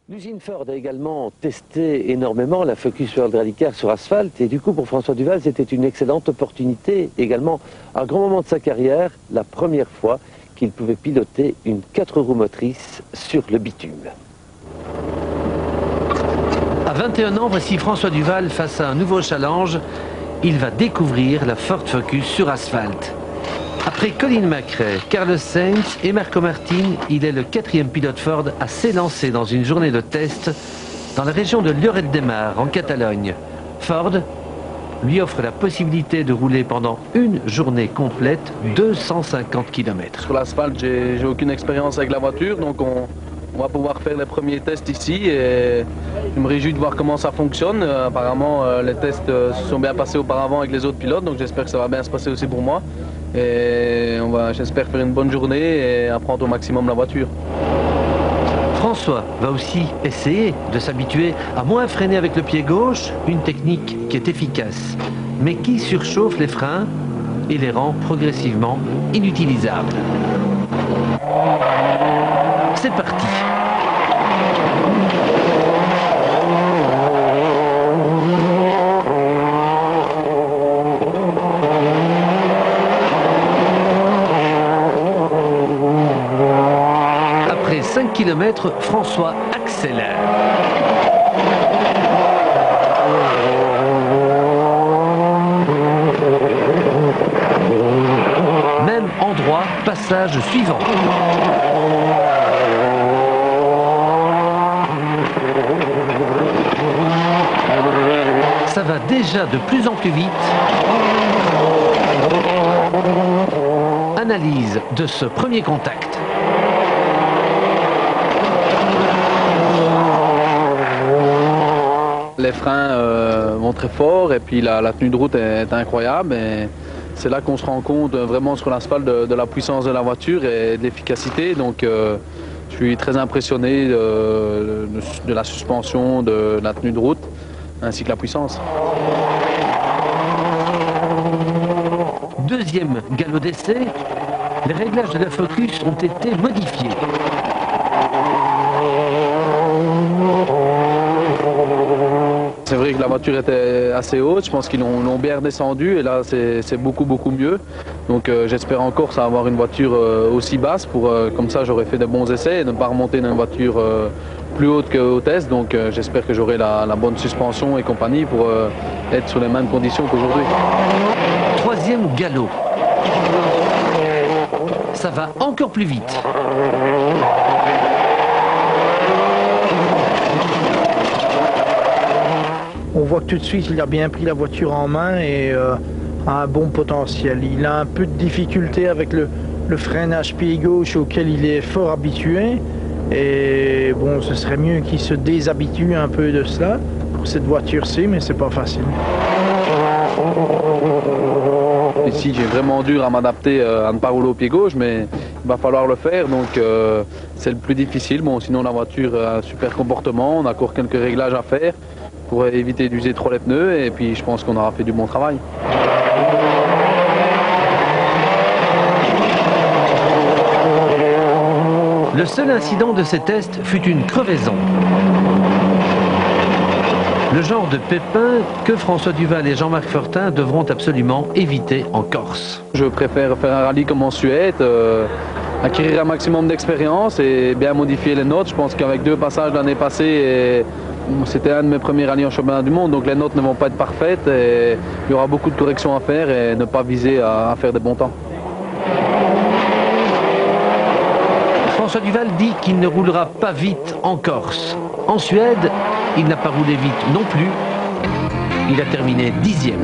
L'usine Ford a également testé énormément la Focus World Rally Car sur asphalte et du coup pour François Duval c'était une excellente opportunité, également un grand moment de sa carrière, la première fois qu'il pouvait piloter une 4 roues motrices sur le bitume. À 21 ans, voici François Duval face à un nouveau challenge. Il va découvrir la Ford Focus sur asphalte. Après Colin McRae, Carlos Sainz et Marco Martin, il est le 4e pilote Ford à s'élancer dans une journée de test dans la région de Lloret de Mar, en Catalogne. Ford lui offre la possibilité de rouler pendant une journée complète 250 km. Sur l'asphalte, j'ai aucune expérience avec la voiture, donc on va pouvoir faire les premiers tests ici et je me réjouis de voir comment ça fonctionne. Apparemment, les tests se sont bien passés auparavant avec les autres pilotes, donc j'espère que ça va bien se passer aussi pour moi. Et j'espère faire une bonne journée et apprendre au maximum la voiture. François va aussi essayer de s'habituer à moins freiner avec le pied gauche, une technique qui est efficace, mais qui surchauffe les freins et les rend progressivement inutilisables. C'est parti. Après 5 km, François accélère. Même endroit, passage suivant. Ça va déjà de plus en plus vite. Analyse de ce premier contact. Les freins vont très fort et puis la tenue de route est incroyable. Et c'est là qu'on se rend compte vraiment sur l'asphalte de la puissance de la voiture et de l'efficacité. Donc je suis très impressionné de la suspension, de la tenue de route, ainsi que la puissance. Deuxième galop d'essai, les réglages de la Focus ont été modifiés. C'est vrai que la voiture était assez haute, je pense qu'ils l'ont bien redescendu et là c'est beaucoup mieux. Donc j'espère encore ça avoir une voiture aussi basse pour comme ça j'aurai fait de bons essais et ne pas remonter dans une voiture plus haute qu'au test. Donc j'espère que j'aurai la bonne suspension et compagnie pour être sur les mêmes conditions qu'aujourd'hui. Troisième galop. Ça va encore plus vite. On voit que tout de suite il a bien pris la voiture en main et a un bon potentiel. Il a un peu de difficulté avec le freinage pied gauche auquel il est fort habitué. Et bon, ce serait mieux qu'il se déshabitue un peu de cela pour cette voiture-ci, mais c'est pas facile. Ici j'ai vraiment dur à m'adapter à ne pas rouler au pied gauche, mais il va falloir le faire, donc c'est le plus difficile. Bon, sinon la voiture a un super comportement, on a encore quelques réglages à faire pour éviter d'user trop les pneus et puis je pense qu'on aura fait du bon travail. Le seul incident de ces tests fut une crevaison. Le genre de pépin que François Duval et Jean-Marc Fortin devront absolument éviter en Corse. Je préfère faire un rallye comme en Suède, acquérir un maximum d'expérience et bien modifier les notes. Je pense qu'avec 2 passages l'année passée, c'était un de mes premiers rallyes en championnat du monde, donc les notes ne vont pas être parfaites et il y aura beaucoup de corrections à faire et ne pas viser à faire des bons temps. François Duval dit qu'il ne roulera pas vite en Corse. En Suède, il n'a pas roulé vite non plus. Il a terminé 10e.